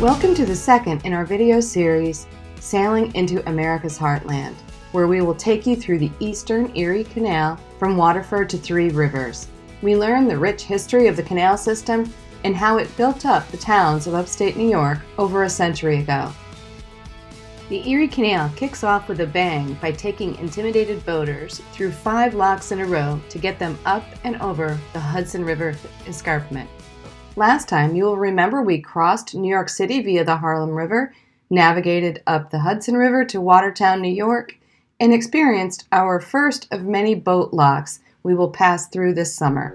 Welcome to the second in our video series, Sailing into America's Heartland, where we will take you through the eastern Erie Canal from Waterford to Three Rivers. We learn the rich history of the canal system and how it built up the towns of upstate New York over a century ago. The Erie Canal kicks off with a bang by taking intimidated boaters through 5 locks in a row to get them up and over the Hudson River escarpment. Last time, you will remember we crossed New York City via the Harlem River, navigated up the Hudson River to Watertown, New York, and experienced our first of many boat locks we will pass through this summer.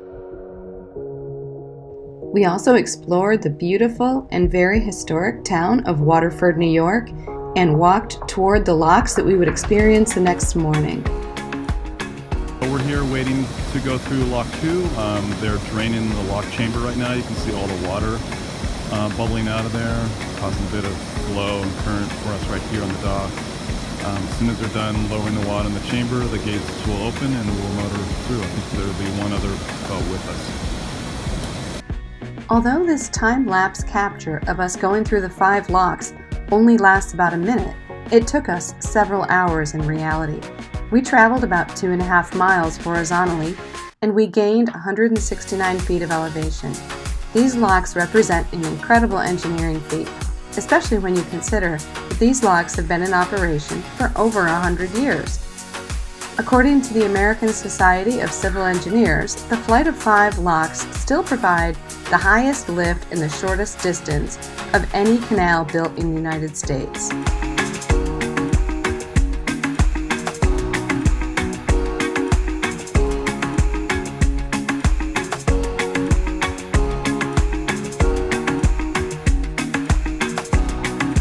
We also explored the beautiful and very historic town of Waterford, New York, and walked toward the locks that we would experience the next morning. We're here waiting to go through Lock 2. They're draining the lock chamber right now. You can see all the water bubbling out of there, causing a bit of flow and current for us right here on the dock. As soon as they're done lowering the water in the chamber, the gates will open and we'll motor through. I think there will be one other boat with us. Although this time-lapse capture of us going through the 5 locks only lasts about a minute, it took us several hours in reality. We traveled about 2.5 miles horizontally, and we gained 169 feet of elevation. These locks represent an incredible engineering feat, especially when you consider that these locks have been in operation for over 100 years. According to the American Society of Civil Engineers, the flight of 5 locks still provide the highest lift and the shortest distance of any canal built in the United States.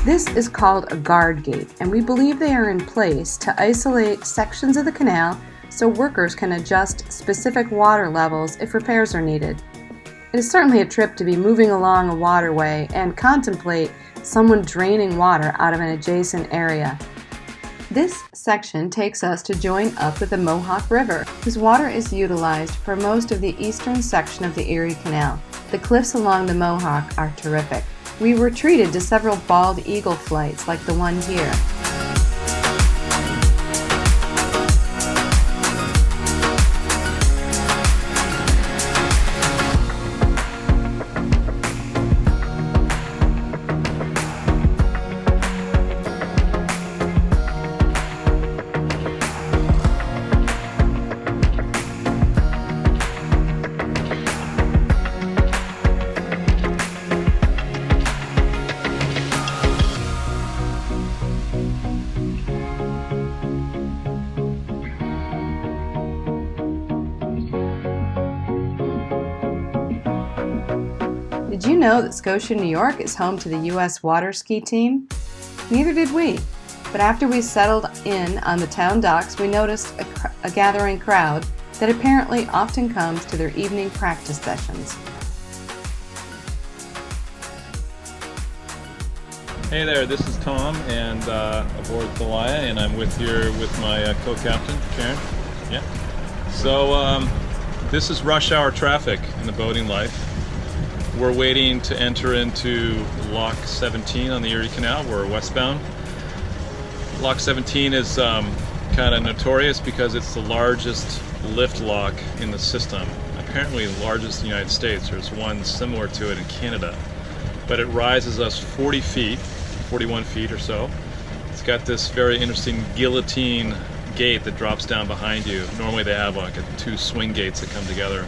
This is called a guard gate, and we believe they are in place to isolate sections of the canal so workers can adjust specific water levels if repairs are needed. It is certainly a trip to be moving along a waterway and contemplate someone draining water out of an adjacent area. This section takes us to join up with the Mohawk River, whose water is utilized for most of the eastern section of the Erie Canal. The cliffs along the Mohawk are terrific. We were treated to several bald eagle flights like the one here. Did you know that Scotia, New York is home to the U.S. water ski team? Neither did we. But after we settled in on the town docks, we noticed a gathering crowd that apparently often comes to their evening practice sessions. Hey there, this is Tom and aboard Thalia, and I'm with my co-captain, Karen. Yeah. So this is rush hour traffic in the boating life. We're waiting to enter into Lock 17 on the Erie Canal. We're westbound. Lock 17 is kind of notorious because it's the largest lift lock in the system. Apparently the largest in the United States. There's one similar to it in Canada. But it rises us 40 feet, 41 feet or so. It's got this very interesting guillotine gate that drops down behind you. Normally they have like 2 swing gates that come together.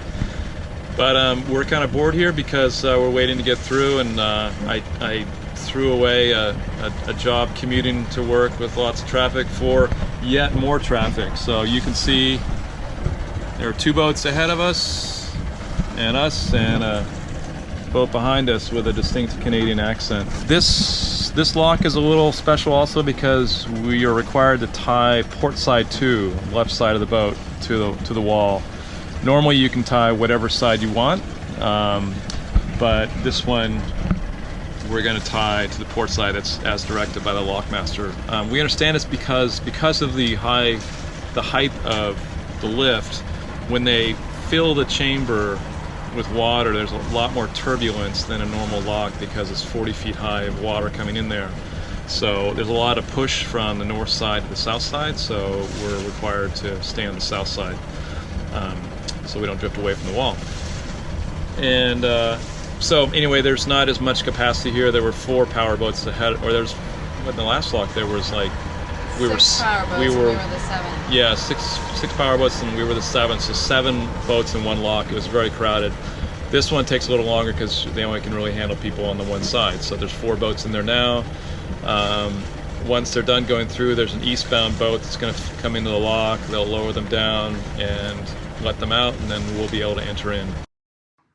But we're kind of bored here because we're waiting to get through, and I threw away a job commuting to work with lots of traffic for yet more traffic. So you can see there are 2 boats ahead of us and a boat behind us with a distinct Canadian accent. This lock is a little special also because we are required to tie port side 2, left side of the boat, to the wall. Normally you can tie whatever side you want, but this one we're going to tie to the port side as directed by the lockmaster. We understand it's because of the height of the lift. When they fill the chamber with water, there's a lot more turbulence than a normal lock because it's 40 feet high of water coming in there. So there's a lot of push from the north side to the south side, so we're required to stay on the south side so we don't drift away from the wall. And so anyway, there's not as much capacity here. There were 4 power boats ahead, or there's, in the last lock there was like, we were the 7th. Yeah, six power boats and we were the 7th, so 7 boats in one lock. It was very crowded. This one takes a little longer because they only can really handle people on the one side. So there's 4 boats in there now. Once they're done going through, there's an eastbound boat that's going to come into the lock. They'll lower them down and let them out, and then we'll be able to enter in.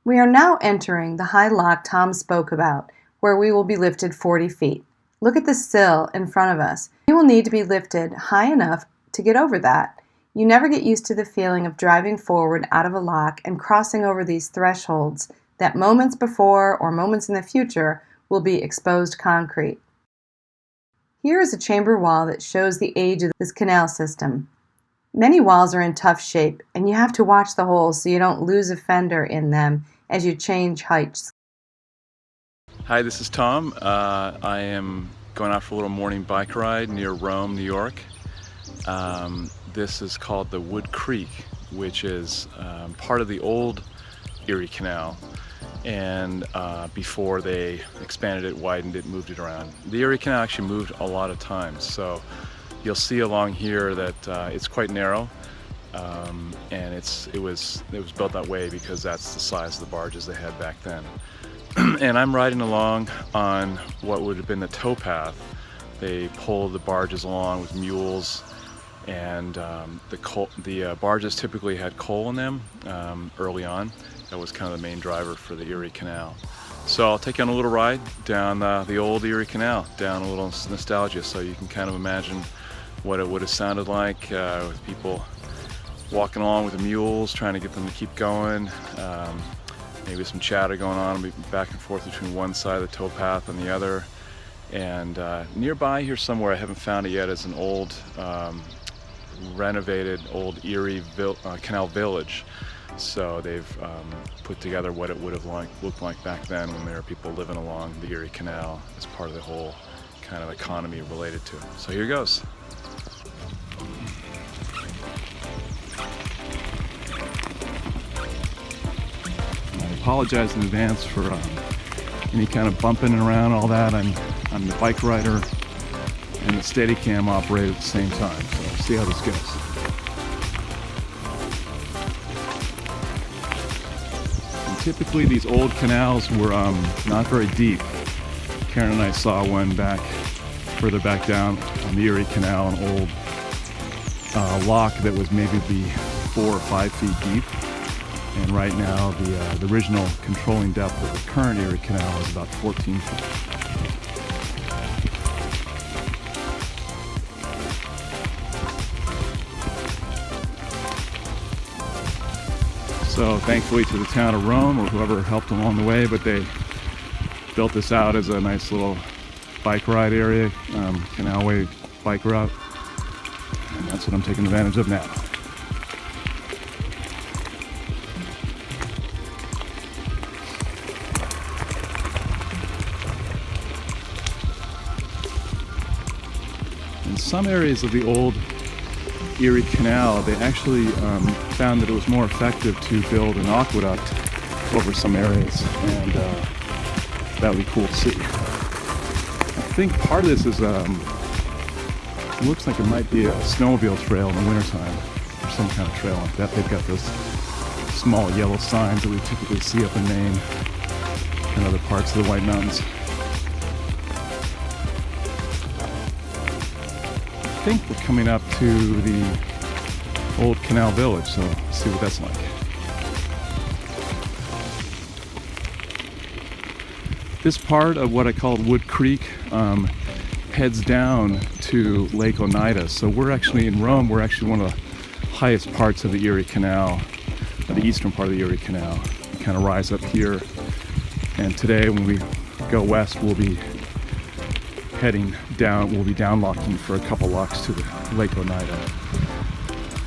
We are now entering the high lock Tom spoke about, where we will be lifted 40 feet. Look at the sill in front of us. You will need to be lifted high enough to get over that. You never get used to the feeling of driving forward out of a lock and crossing over these thresholds that moments before or moments in the future will be exposed concrete. Here is a chamber wall that shows the age of this canal system. Many walls are in tough shape, and you have to watch the holes so you don't lose a fender in them as you change heights. Hi, this is Tom. I am going out for a little morning bike ride near Rome, New York. This is called the Wood Creek, which is part of the old Erie Canal. And before they expanded it, widened it, moved it around. The Erie Canal actually moved a lot of times, so you'll see along here that it's quite narrow, and it was built that way because that's the size of the barges they had back then. And I'm riding along on what would have been the towpath. They pulled the barges along with mules, and the barges typically had coal in them early on. That was kind of the main driver for the Erie Canal. So I'll take you on a little ride down the old Erie Canal, down a little nostalgia, so you can kind of imagine what it would have sounded like with people walking along with the mules, trying to get them to keep going. Maybe some chatter going on back and forth between one side of the towpath and the other. And nearby here somewhere, I haven't found it yet, is an old renovated old Erie Canal village. So they've put together what it would have looked like back then when there were people living along the Erie Canal as part of the whole kind of economy related to it. So here goes. I apologize in advance for any kind of bumping around, all that. I'm the bike rider and the Steadicam operator at the same time, so we'll see how this goes. And typically these old canals were not very deep. Karen and I saw one further back down on the Erie Canal, an old lock that was maybe 4 or 5 feet deep. And right now, the original controlling depth of the current Erie Canal is about 14 feet. So thankfully to the town of Rome, or whoever helped along the way, but they built this out as a nice little bike ride area, canalway bike route. And that's what I'm taking advantage of now. In some areas of the old Erie Canal, they actually found that it was more effective to build an aqueduct over some areas, and that would be cool to see. I think part of this is, it looks like it might be a snowmobile trail in the wintertime, or some kind of trail like that. They've got those small yellow signs that we typically see up in Maine and other parts of the White Mountains. I think we're coming up to the old canal village, so let's see what that's like. This part of what I call Wood Creek heads down to Lake Oneida. So we're actually in Rome, we're actually one of the highest parts of the Erie Canal, the eastern part of the Erie Canal. We kind of rise up here, and today when we go west, we'll be heading down, we'll be downlocking for a couple locks to the Lake Oneida.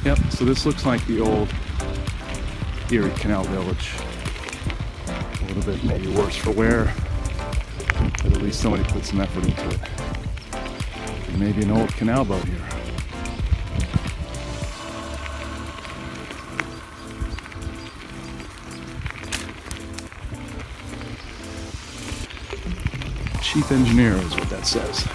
Yep, so this looks like the old Erie Canal village. a little bit maybe worse for wear, but at least somebody put some effort into it. And maybe an old canal boat here. Chief engineer is what that says.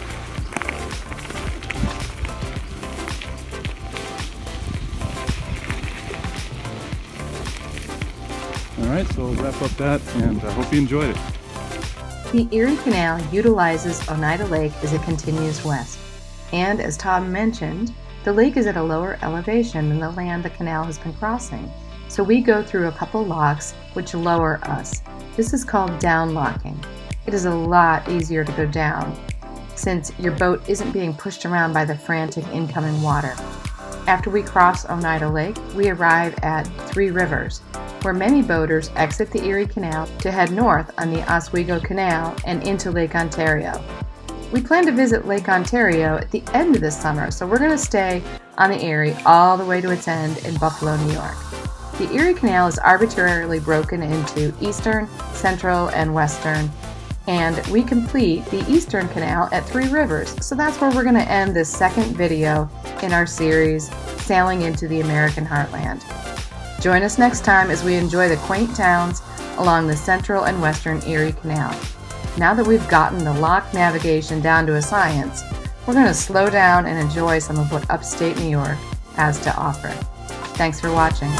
Alright, so we'll wrap up that, and I hope you enjoyed it. The Erie Canal utilizes Oneida Lake as it continues west. And as Tom mentioned, the lake is at a lower elevation than the land the canal has been crossing. So we go through a couple locks which lower us. This is called down locking. It is a lot easier to go down since your boat isn't being pushed around by the frantic incoming water. After we cross Oneida Lake, we arrive at Three Rivers, where many boaters exit the Erie Canal to head north on the Oswego Canal and into Lake Ontario. We plan to visit Lake Ontario at the end of this summer, so we're going to stay on the Erie all the way to its end in Buffalo, New York. The Erie Canal is arbitrarily broken into eastern, central, and western, and we complete the Eastern Canal at Three Rivers, so that's where we're going to end this second video in our series, Sailing into the American Heartland. Join us next time as we enjoy the quaint towns along the central and western Erie Canal. Now that we've gotten the lock navigation down to a science, we're going to slow down and enjoy some of what upstate New York has to offer. Thanks for watching.